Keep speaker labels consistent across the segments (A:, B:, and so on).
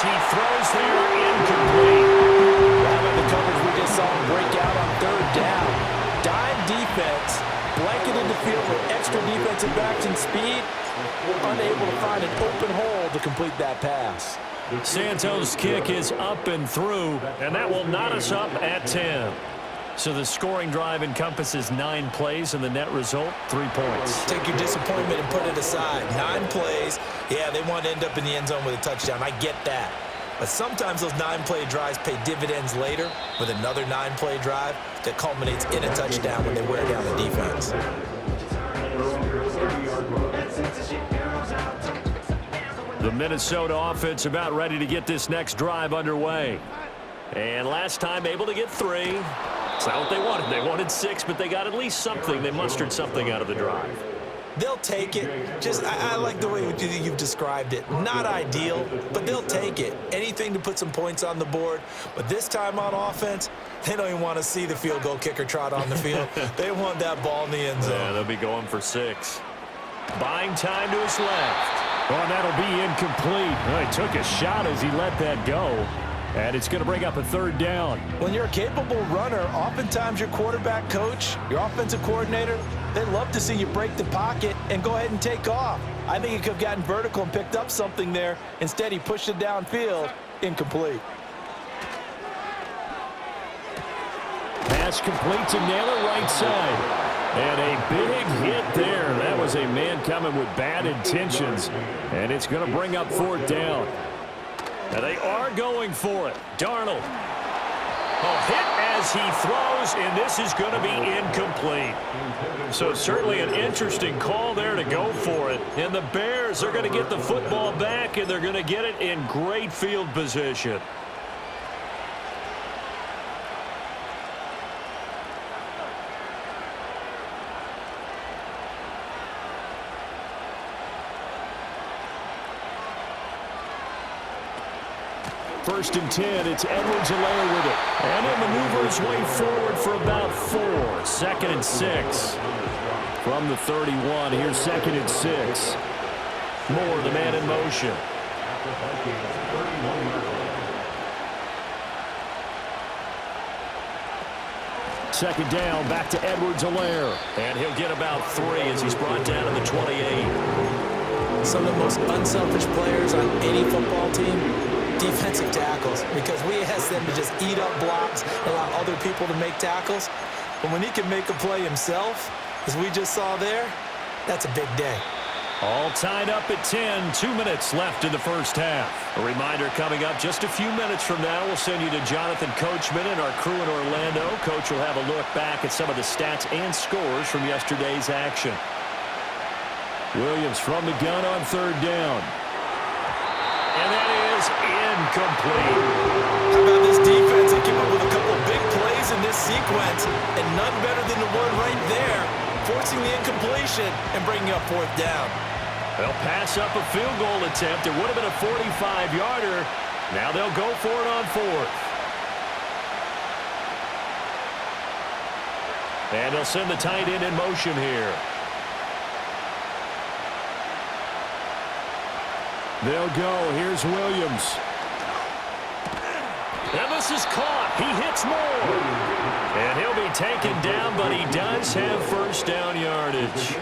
A: he throws there, incomplete.
B: Right, the coverage we just saw him break out on third down. Dime defense, blanketed the field with extra defensive backs and speed, unable to find an open hole to complete that pass.
A: Santos' kick is up and through, and that will knot us up at 10. So the scoring drive encompasses 9 plays, and the net result, 3 points.
B: Take your disappointment and put it aside. 9 plays. Yeah, they want to end up in the end zone with a touchdown. I get that. But sometimes those 9-play drives pay dividends later with another 9-play drive that culminates in a touchdown when they wear down the defense.
A: The Minnesota offense about ready to get this next drive underway. And last time able to get 3. It's not what they wanted. They wanted 6, but they got at least something. They mustered something out of the drive.
B: They'll take it. I like the way you've described it. Not ideal, but they'll take it. Anything to put some points on the board. But this time on offense, they don't even want to see the field goal kicker trot on the field. They want that ball in the end zone.
A: Yeah, they'll be going for 6. Buying time to his left. Oh, and that'll be incomplete. Well, he took a shot as he let that go. And it's going to bring up a 3rd down.
B: When you're a capable runner, oftentimes your quarterback coach, your offensive coordinator, they love to see you break the pocket and go ahead and take off. I think he could have gotten vertical and picked up something there. Instead, he pushed it downfield. Incomplete.
A: Pass complete to Naylor, right side. And a big hit there. That was a man coming with bad intentions. And it's going to bring up 4th down. And they are going for it. Darnold. A hit as he throws, and this is going to be incomplete. So certainly an interesting call there to go for it. And the Bears are going to get the football back, and they're going to get it in great field position. First and 10, it's Edwards-Helaire with it. And he'll maneuver his way forward for about 4. 2nd and 6. From the 31, here's 2nd and 6. Moore, the man in motion. Second down, back to Edwards-Helaire. And he'll get about 3 as he's brought down to the 28.
B: Some of the most unselfish players on any football team, defensive tackles, because we ask them to just eat up blocks, allow other people to make tackles. But when he can make a play himself, as we just saw there, that's a big day.
A: All tied up at 10. 2 minutes left in the first half. A reminder coming up just a few minutes from now. We'll send you to Jonathan Coachman and our crew in Orlando. Coach will have a look back at some of the stats and scores from yesterday's action. Williams from the gun on 3rd down. And that is incomplete.
B: How about this defense? They came up with a couple of big plays in this sequence, and none better than the one right there, forcing the incompletion and bringing up 4th down.
A: They'll pass up a field goal attempt. It would have been a 45-yarder. Now they'll go for it on 4th. And they'll send the tight end in motion here. They'll go. Here's Williams. And this is caught. He hits Moore. And he'll be taken down, but he does have 1st down yardage.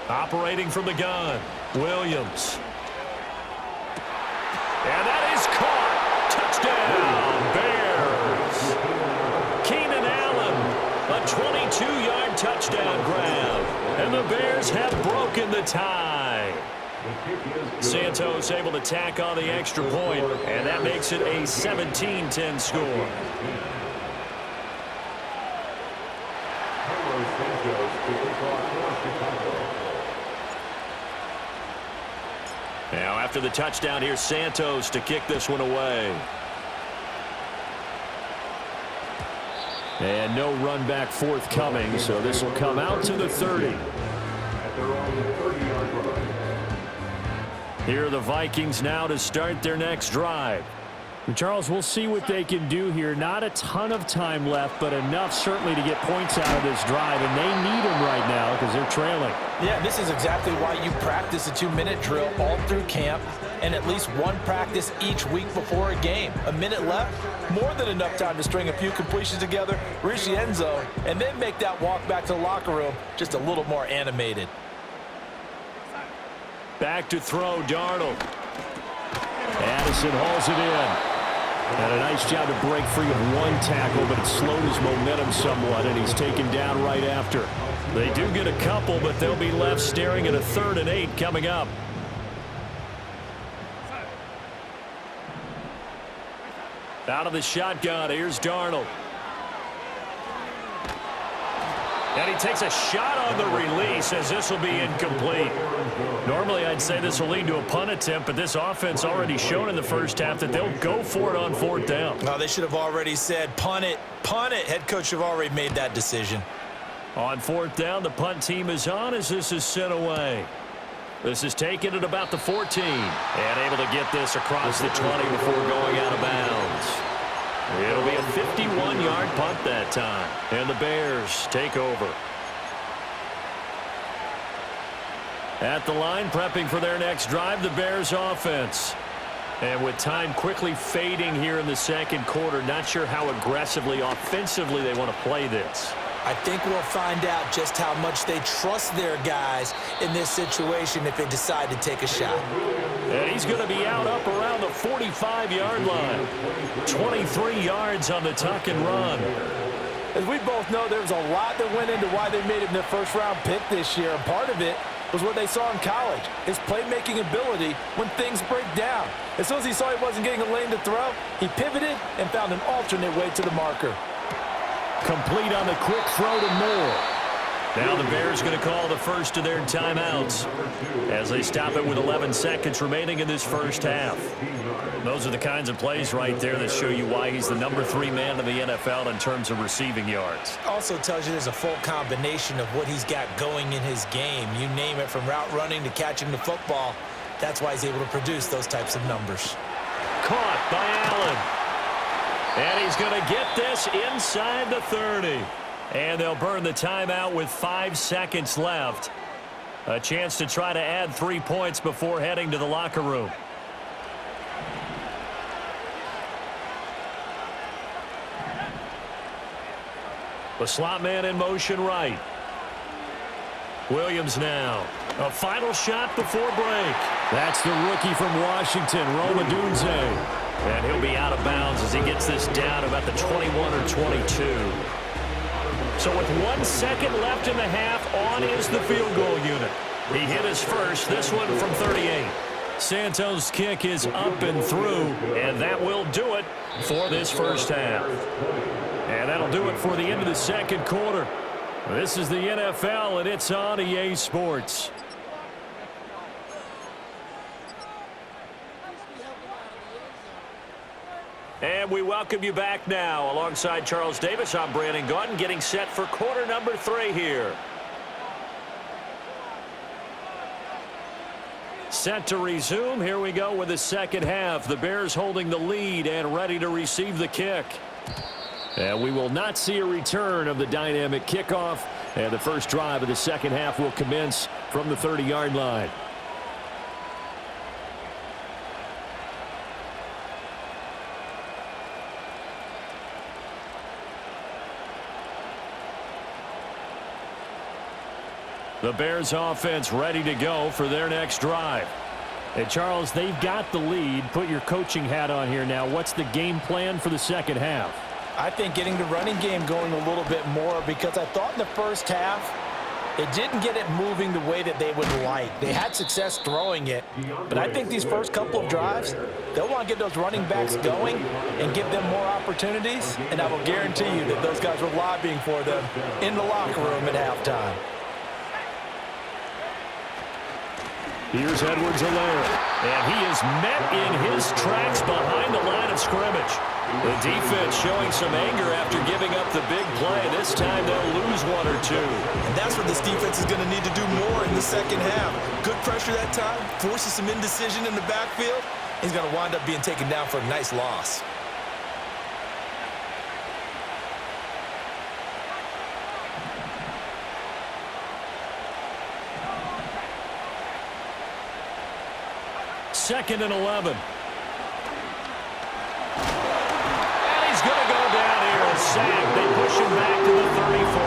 A: Operating from the gun, Williams. And that is caught. Touchdown, Bears. Keenan Allen, a 22-yard touchdown grab. And the Bears have broken the tie. Santos able to tack on the extra point, and that makes it a 17-10 score. Now after the touchdown, here's Santos to kick this one away. And no run back forthcoming, so this will come out to the 30. Here are the Vikings now to start their next drive. And Charles, we'll see what they can do here. Not a ton of time left, but enough certainly to get points out of this drive, and they need them right now because they're trailing.
B: Yeah, this is exactly why you practice a 2-minute drill all through camp and at least one practice each week before a game. A minute left, more than enough time to string a few completions together, reach the end zone, and then make that walk back to the locker room just a little more animated.
A: Back to throw, Darnold. Addison hauls it in. And a nice job to break free of one tackle, but it slowed his momentum somewhat, and he's taken down right after. They do get a couple, but they'll be left staring at a 3rd and 8 coming up. Out of the shotgun, here's Darnold. And he takes a shot on the release as this will be incomplete. Normally, I'd say this will lead to a punt attempt, but this offense already shown in the first half that they'll go for it on 4th down.
B: No, they should have already said, punt it, punt it. Head coach have already made that decision.
A: On 4th down, the punt team is on as this is sent away. This is taken at about the 14. And able to get this across the 20 before going out of bounds. It'll be a 51-yard punt that time. And the Bears take over. At the line, prepping for their next drive, the Bears offense. And with time quickly fading here in the second quarter, not sure how aggressively, offensively they want to play this.
B: I think we'll find out just how much they trust their guys in this situation if they decide to take a shot.
A: And he's going to be out up around the 45-yard line. 23 yards on the tuck and run.
B: As we both know, there was a lot that went into why they made him their first-round pick this year, and part of it was what they saw in college, his playmaking ability when things break down. As soon as he saw he wasn't getting a lane to throw, he pivoted and found an alternate way to the marker.
A: Complete on the quick throw to Moore. Now the Bears going to call the first of their timeouts as they stop it with 11 seconds remaining in this first half. Those are the kinds of plays right there that show you why he's the number 3 man in the NFL in terms of receiving yards.
B: Also tells you there's a full combination of what he's got going in his game. You name it, from route running to catching the football. That's why he's able to produce those types of numbers.
A: Caught by Allen. And he's going to get this inside the 30. And they'll burn the timeout with 5 seconds left. A chance to try to add 3 points before heading to the locker room. The slot man in motion right. Williams now. A final shot before break. That's the rookie from Washington, Roma Dunze. And he'll be out of bounds as he gets this down about the 21 or 22. So with 1 second left in the half, on is the field goal unit. He hit his first, this one from 38. Santos' kick is up and through, and that will do it for this first half. And that'll do it for the end of the second quarter. This is the NFL, and it's on EA Sports. And we welcome you back now. Alongside Charles Davis, I'm Brandon Gaudin, getting set for quarter number 3 here. Set to resume. Here we go with the second half. The Bears holding the lead and ready to receive the kick. And we will not see a return of the dynamic kickoff. And the first drive of the second half will commence from the 30-yard line. The Bears offense ready to go for their next drive. And Charles, they've got the lead. Put your coaching hat on here now. What's the game plan for the second half?
B: I think getting the running game going a little bit more, because I thought in the first half it didn't get it moving the way that they would like. They had success throwing it, but I think these first couple of drives, they'll want to get those running backs going and give them more opportunities, and I will guarantee you that those guys were lobbying for them in the locker room at halftime.
A: Here's Edwards-Helaire, and he is met in his tracks behind the line of scrimmage. The defense showing some anger after giving up the big play. This time they'll lose 1 or 2.
B: And that's what this defense is going to need to do more in the second half. Good pressure that time, forces some indecision in the backfield, He's going to wind up being taken down for a nice loss.
A: Second and 11. And he's going to go down here and sack. They push him back to the 34.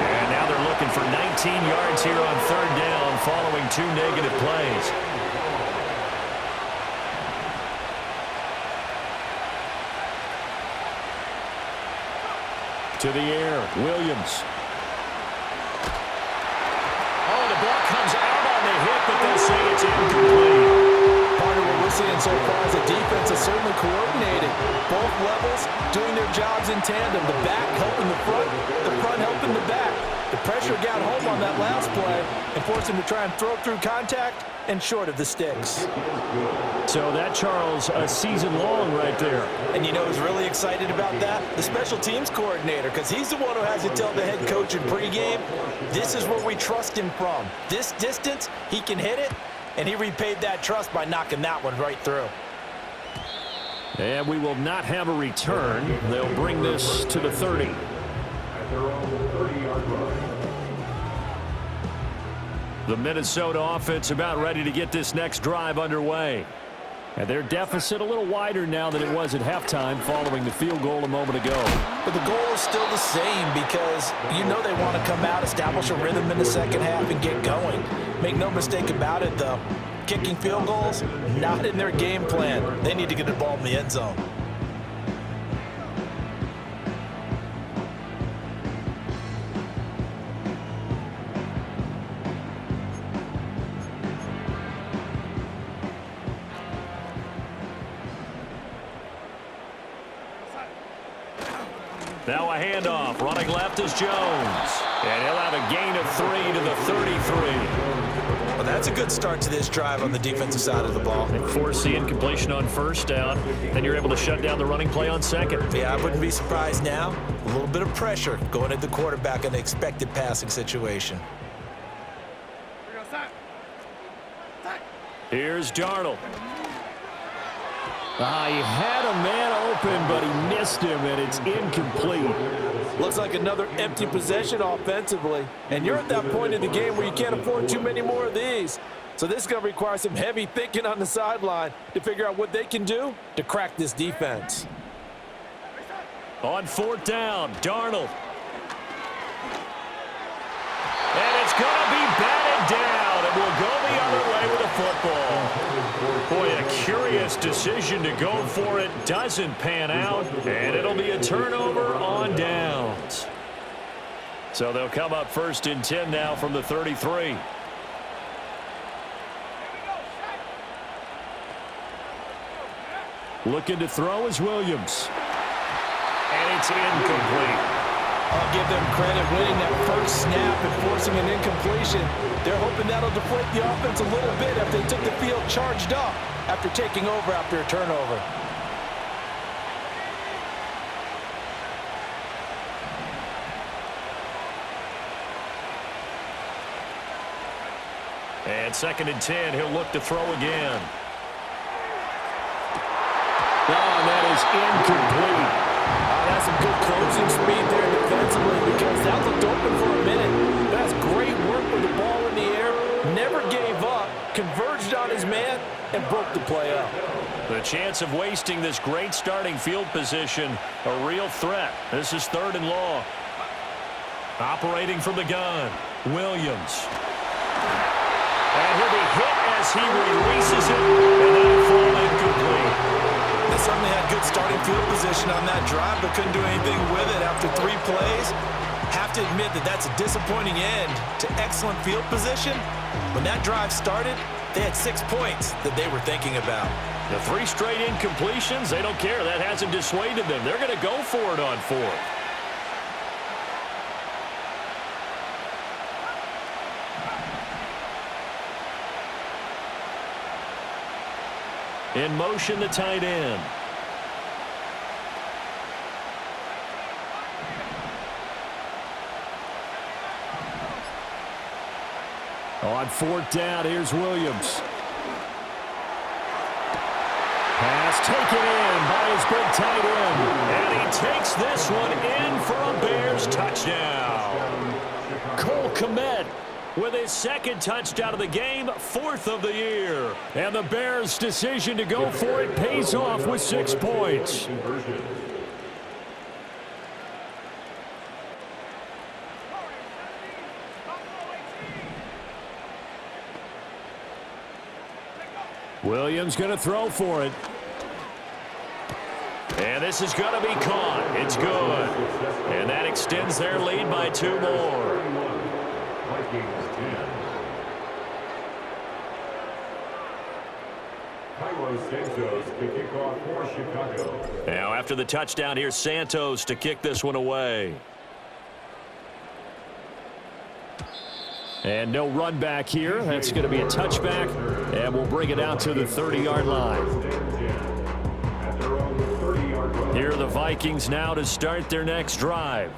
A: And now they're looking for 19 yards here on third down following 2 negative plays. To the air, Williams. Oh, the ball comes out on the hit, but they'll say it's incomplete.
B: Part of what we're seeing so far is the defense is certainly coordinated. Both levels doing their jobs in tandem. The back helping the front helping the back. The pressure got home on that last play and forced him to try and throw through contact and short of the sticks.
A: So that, Charles, a season long right there.
B: And you know who's really excited about that? The special teams coordinator, because he's the one who has to tell the head coach in pregame, this is where we trust him from. This distance, he can hit it, and he repaid that trust by knocking that one right through.
A: And we will not have a return. They'll bring this to the 30. The Minnesota offense about ready to get this next drive underway. And their deficit a little wider now than it was at halftime following the field goal a moment ago.
B: But the goal is still the same because you know they want to come out, establish a rhythm in the second half, and get going. Make no mistake about it, though. Kicking field goals, not in their game plan. They need to get the ball in the end zone.
A: Now a handoff. Running left is Jones. And he'll have a gain of 3 to the 33.
B: Well, that's a good start to this drive on the defensive side of the ball.
A: And force the incompletion on first down. Then you're able to shut down the running play on second.
B: Yeah, I wouldn't be surprised now. A little bit of pressure going at the quarterback in an expected passing situation.
A: Here's Darnold. He had a man open, but he missed him, and it's incomplete.
C: Looks like another empty possession offensively. And you're at that point in the game where you can't afford too many more of these. So this is going to require some heavy thinking on the sideline to figure out what they can do to crack this defense.
A: On fourth down, Darnold. And it's going to be batted down. It will go the other way with the football. Boy, a curious decision to go for it. Doesn't pan out, and it'll be a turnover on downs. So they'll come up first and 10 now from the 33. Looking to throw is Williams. And it's incomplete.
C: I'll give them credit winning that first snap and forcing an incompletion. They're hoping that'll deflate the offense a little bit if they took the field charged up after taking over after a turnover.
A: And second and 10, he'll look to throw again. Oh, and that is incomplete.
C: That's some good closing speed there defensively because that looked open for a minute. That's great work with the ball in the air. Never gave up, converged on his man, and broke the play up.
A: The chance of wasting this great starting field position, a real threat. This is third and long. Operating from the gun, Williams. And he'll be hit as he releases it, and that'll fall incomplete.
B: They certainly had good starting field position on that drive, but couldn't do anything with it after 3 plays. Have to admit that that's a disappointing end to excellent field position. When that drive started, they had 6 points that they were thinking about.
A: The 3 straight incompletions, they don't care. That hasn't dissuaded them. They're going to go for it on 4th. In motion, the tight end. On fourth down, here's Williams. taken in by his big tight end. And he takes this one in for a Bears touchdown. Cole Kmet with his second touchdown of the game, 4th of the year. And the Bears' decision to go for it pays off with 6 points. Williams going to throw for it. And this is going to be caught. It's good. And that extends their lead by 2 more. Now after the touchdown, here's Santos to kick this one away. And no run back here. That's going to be a touchback, and we'll bring it out to the 30-yard line. Here are the Vikings now to start their next drive.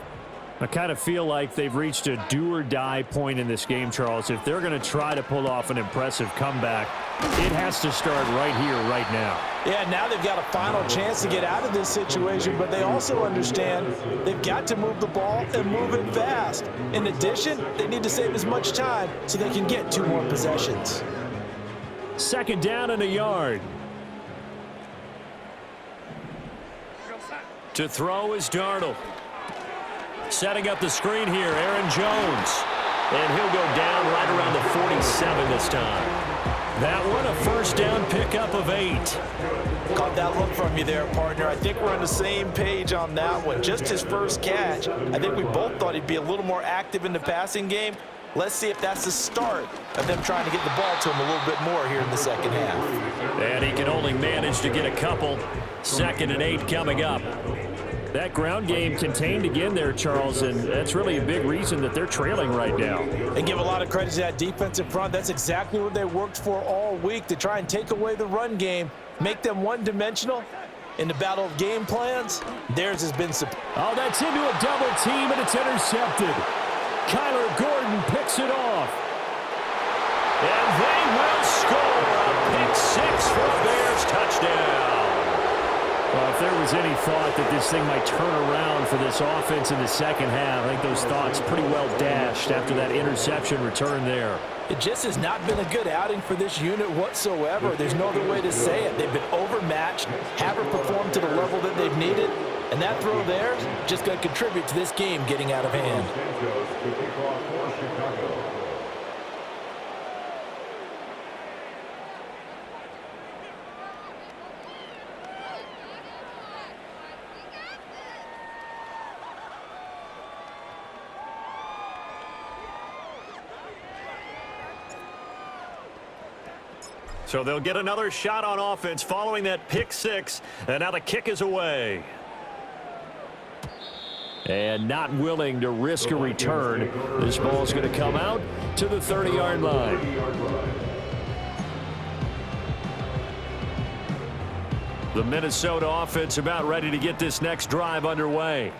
A: I kind of feel like they've reached a do-or-die point in this game, Charles. If they're going to try to pull off an impressive comeback, it has to start right here, right now.
C: Yeah, now they've got a final chance to get out of this situation, but they also understand they've got to move the ball and move it fast. In addition, they need to save as much time so they can get 2 more possessions.
A: 2nd down and a yard. To throw is Darnold. Setting up the screen here, Aaron Jones. And he'll go down right around the 47 this time. That one, a 1st down pickup of 8.
C: Caught that look from you there, partner. I think we're on the same page on that one. Just his first catch. I think we both thought he'd be a little more active in the passing game. Let's see if that's the start of them trying to get the ball to him a little bit more here in the second half.
A: And he can only manage to get a couple. 2nd and 8 coming up. That ground game contained again there, Charles, and that's really a big reason that they're trailing right now.
C: And give a lot of credit to that defensive front. That's exactly what they worked for all week, to try and take away the run game, make them one-dimensional. In the battle of game plans, theirs has been...
A: Oh, that's into a double team, and it's intercepted. Kyler Gordon picks it off. And they will score a pick 6 for a Bears touchdown. Well, if there was any thought that this thing might turn around for this offense in the second half, I think those thoughts pretty well dashed after that interception return there.
C: It just has not been a good outing for this unit whatsoever. There's no other way to say it. They've been overmatched, haven't performed to the level that they've needed, and that throw there is just going to contribute to this game getting out of hand.
A: So they'll get another shot on offense following that pick 6, and now the kick is away. And not willing to risk a return. This ball is going to come out to the 30-yard line. The Minnesota offense about ready to get this next drive underway.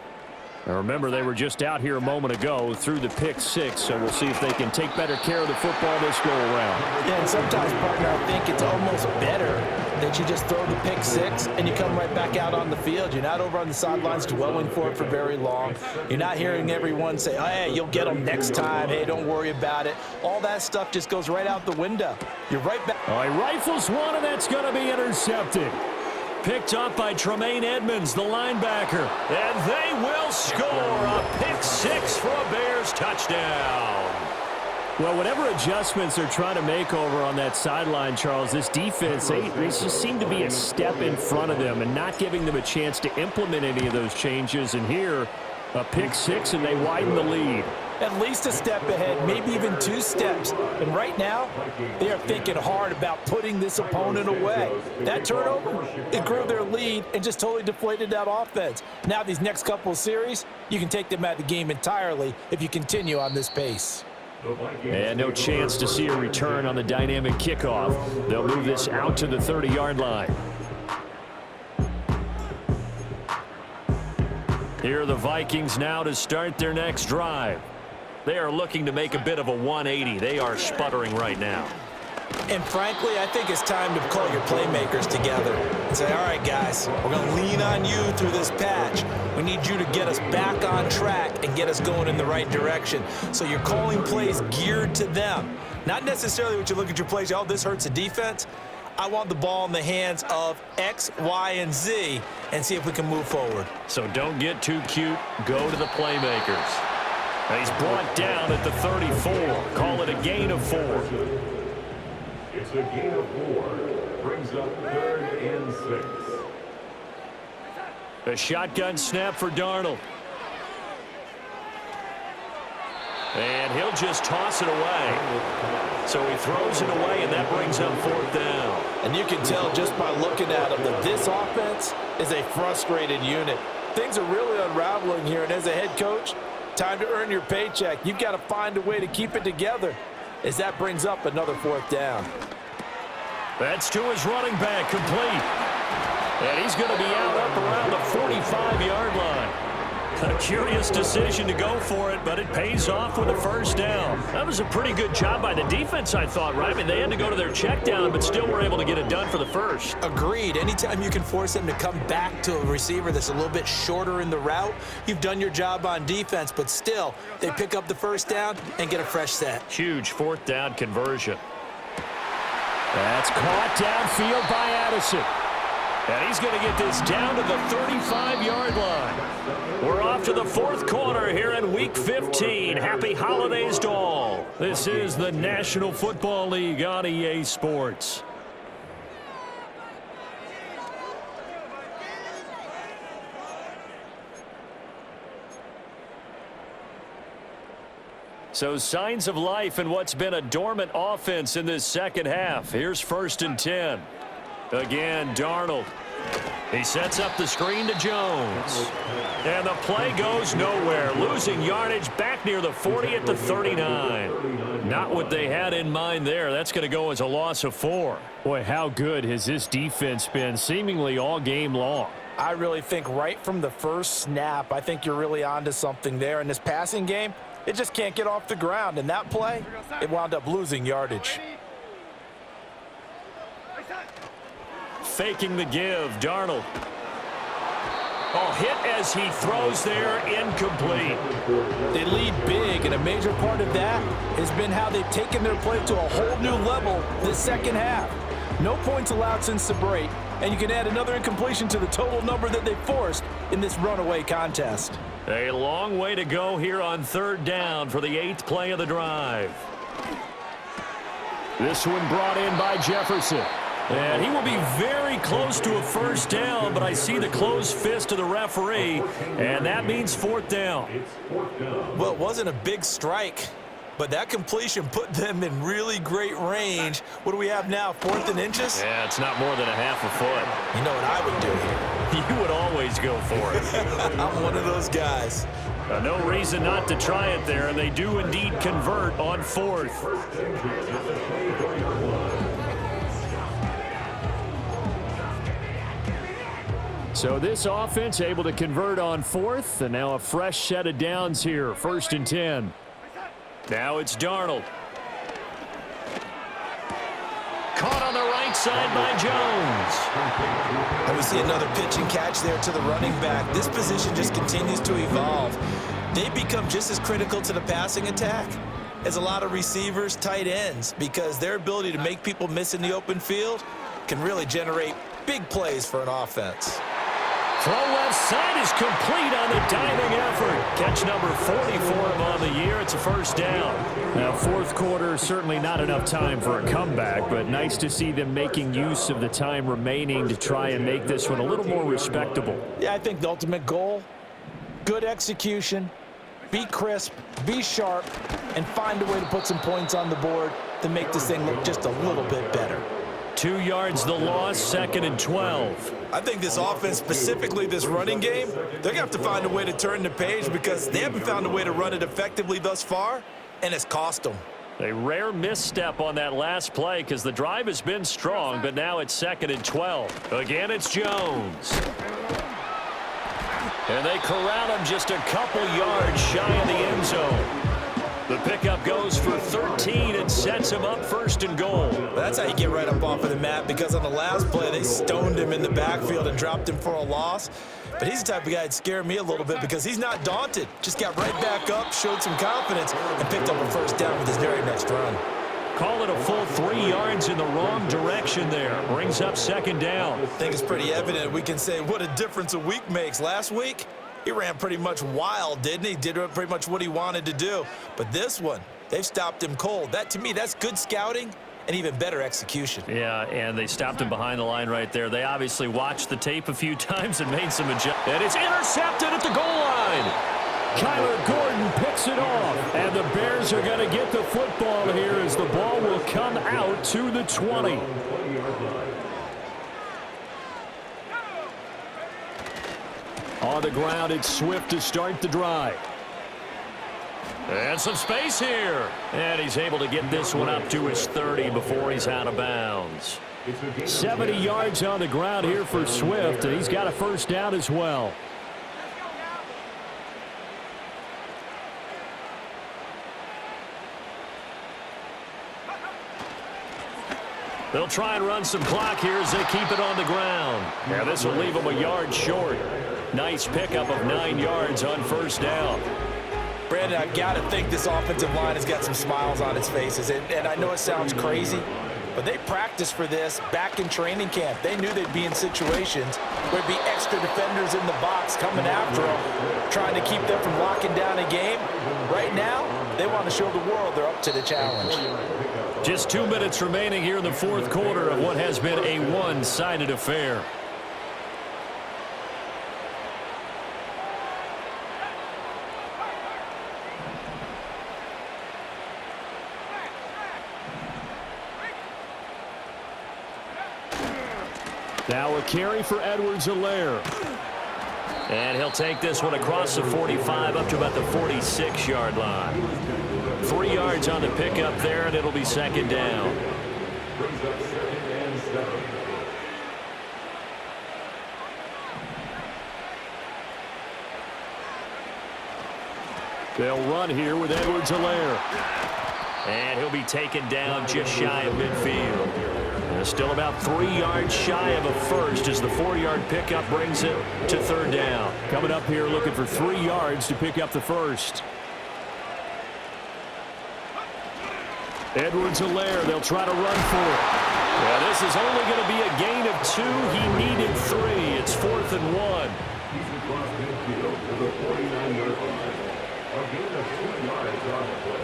A: Now remember, they were just out here a moment ago through the pick 6, so we'll see if they can take better care of the football this go around.
C: Yeah, and sometimes, partner, I think it's almost better that you just throw the pick 6 and you come right back out on the field. You're not over on the sidelines dwelling for it for very long. You're not hearing everyone say, oh, hey, you'll get them next time. Hey, don't worry about it. All that stuff just goes right out the window. You're right back.
A: All right, rifles one, and that's going to be intercepted. Picked up by Tremaine Edmonds, the linebacker. And they will score a pick 6 for a Bears touchdown. Well, whatever adjustments they're trying to make over on that sideline, Charles, this defense, they just seem to be a step in front of them and not giving them a chance to implement any of those changes. And here, a pick 6, and they widen the lead.
C: At least a step ahead, maybe even 2 steps. And right now, they are thinking hard about putting this opponent away. That turnover, it grew their lead and just totally deflated that offense. Now these next couple of series, you can take them out of the game entirely if you continue on this pace.
A: And no chance to see a return on the dynamic kickoff. They'll move this out to the 30-yard line. Here are the Vikings now to start their next drive. They are looking to make a bit of a 180. They are sputtering right now.
B: And frankly, I think it's time to call your playmakers together and say, all right, guys, we're going to lean on you through this patch. We need you to get us back on track and get us going in the right direction. So you're calling plays geared to them. Not necessarily what you look at your plays, oh, this hurts the defense. I want the ball in the hands of X, Y, and Z and see if we can move forward.
A: So don't get too cute. Go to the playmakers. He's brought down at the 34. Call it a gain of 4.
D: It's a gain of 4. Brings up 3rd and 6.
A: A shotgun snap for Darnold. And he'll just toss it away. So he throws it away, and that brings up 4th down.
C: And you can tell just by looking at him that this offense is a frustrated unit. Things are really unraveling here, and as a head coach, time to earn your paycheck. You've got to find a way to keep it together as that brings up another 4th down.
A: That's to his running back, complete. And he's going to be out up around the 45-yard line. A curious decision to go for it, but it pays off with a 1st down. That was a pretty good job by the defense, I thought, right? I mean, they had to go to their check down, but still were able to get it done for the 1st.
B: Agreed. Anytime you can force them to come back to a receiver that's a little bit shorter in the route, you've done your job on defense, but still, they pick up the 1st down and get a fresh set.
A: Huge 4th down conversion. That's caught downfield by Addison. And he's going to get this down to the 35-yard line. We're off to the 4th quarter here in Week 15. Happy holidays to all. This is the National Football League on EA Sports. So signs of life in what's been a dormant offense in this second half. Here's 1st and 10. Again, Darnold. He sets up the screen to Jones. And the play goes nowhere. Losing yardage back near the 40 at the 39. Not what they had in mind there. That's going to go as a loss of 4. Boy, how good has this defense been seemingly all game long?
C: I really think right from the first snap, I think you're really onto something there. In this passing game, it just can't get off the ground. And that play, it wound up losing yardage.
A: Faking the give, Darnold. Oh, hit as he throws there, incomplete.
C: They lead big, and a major part of that has been how they've taken their play to a whole new level this second half. No points allowed since the break, and you can add another incompletion to the total number that they forced in this runaway contest.
A: A long way to go here on 3rd down for the 8th play of the drive. This one brought in by Jefferson. And he will be very close to a 1st down, but I see the closed fist of the referee, and that means 4th down.
B: Well, it wasn't a big strike, but that completion put them in really great range. What do we have now, 4th and inches?
A: Yeah, it's not more than a half a foot.
B: You know what I would do here?
A: You would always go for it.
B: I'm one of those guys.
A: No reason not to try it there, and they do indeed convert on 4th. So this offense able to convert on 4th, and now a fresh set of downs here, 1st and 10. Now it's Darnold. Caught on the right side by Jones.
B: And we see another pitch and catch there to the running back. This position just continues to evolve. They become just as critical to the passing attack as a lot of receivers, tight ends, because their ability to make people miss in the open field can really generate big plays for an offense.
A: Throw left side is complete on the diving effort. Catch number 40 for him on the year. It's a 1st down. Now, 4th quarter, certainly not enough time for a comeback, but nice to see them making use of the time remaining to try and make this one a little more respectable.
C: Yeah, I think the ultimate goal, good execution, be crisp, be sharp, and find a way to put some points on the board to make this thing look just a little bit better.
A: 2 yards the loss, 2nd and 12.
B: I think this offense, specifically this running game, they're going to have to find a way to turn the page because they haven't found a way to run it effectively thus far, and it's cost them.
A: A rare misstep on that last play because the drive has been strong, but now it's 2nd and 12. Again, it's Jones. And they corral him just a couple yards shy of the end zone. The pickup goes for 13 and sets him up first and goal.
B: That's how you get right up off of the mat, because on the last play, they stoned him in the backfield and dropped him for a loss. But he's the type of guy that scared me a little bit because he's not daunted. Just got right back up, showed some confidence, and picked up a first down with his very next run.
A: Call it a full 3 yards in the wrong direction there. Brings up second down.
B: I think it's pretty evident. We can say what a difference a week makes. Last week, he ran pretty much wild, didn't he? Did pretty much what he wanted to do. But this one, they've stopped him cold. That, to me, that's good scouting and even better execution.
A: Yeah, and they stopped him behind the line right there. They obviously watched the tape a few times and made some adjustments. And it's intercepted at the goal line. Kyler Gordon picks it off, and the Bears are going to get the football here as the ball will come out to the 20. On the ground, it's Swift to start the drive. And some space here. And he's able to get this one up to his 30 before he's out of bounds. 70 yards on the ground here for Swift, and he's got a first down as well. They'll try and run some clock here as they keep it on the ground. Now this will leave them a yard short. Nice pickup of 9 yards on first down.
B: Brandon, I've got to think this offensive line has got some smiles on its faces. And I know it sounds crazy, but they practiced for this back in training camp. They knew they'd be in situations where there'd be extra defenders in the box coming after them, trying to keep them from locking down a game. Right now, they want to show the world they're up to the challenge.
A: Just 2 minutes remaining here in the fourth quarter of what has been a one-sided affair. Now a carry for Edwards-Helaire. And he'll take this one across the 45 up to about the 46-yard line. 3 yards on the pickup there, and it'll be second down. They'll run here with Edwards-Helaire. And he'll be taken down just shy of midfield. Still about 3 yards shy of a first as the 4-yard pickup brings it to third down. Coming up here looking for 3 yards to pick up the first. Edwards-Helaire, they'll try to run for it. Yeah, this is only going to be a gain of 2. He needed 3. It's 4th and 1.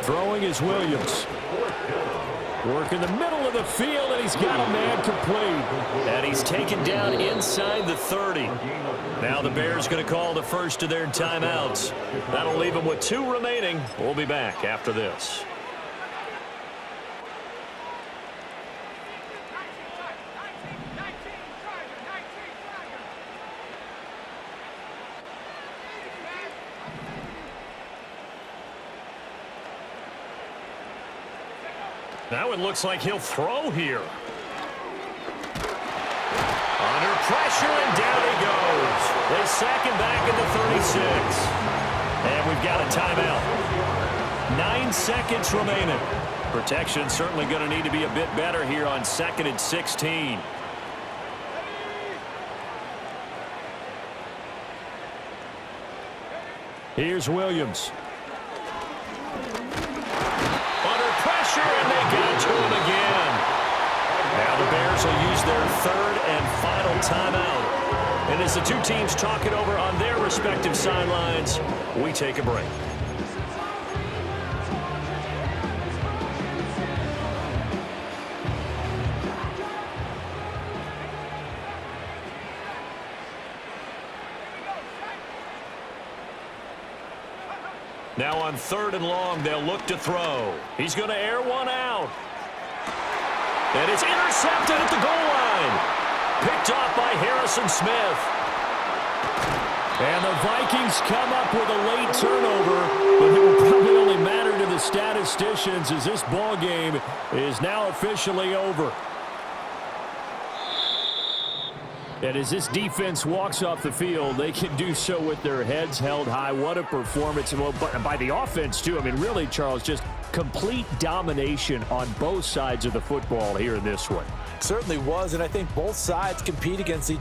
A: Throwing is Williams. Work in the middle of the field, and he's got a man complete. And he's taken down inside the 30. Now the Bears going to call the first of their timeouts. That'll leave them with 2 remaining. We'll be back after this. Now it looks like he'll throw here. Under pressure, and down he goes. They sack him back at the 36. And we've got a timeout. 9 seconds remaining. Protection certainly going to need to be a bit better here on 2nd and 16. Here's Williams. And they got to him again. Now the Bears will use their 3rd and final timeout. And as the 2 teams talk it over on their respective sidelines, we take a break. Now on 3rd and long, they'll look to throw. He's going to air one out. And it's intercepted at the goal line. Picked off by Harrison Smith. And the Vikings come up with a late turnover, but it will probably only matter to the statisticians as this ball game is now officially over. And as this defense walks off the field, they can do so with their heads held high. What a performance. Well, by the offense, too. I mean, really, Charles, just complete domination on both sides of the football here in this one.
C: Certainly was, and I think both sides compete against each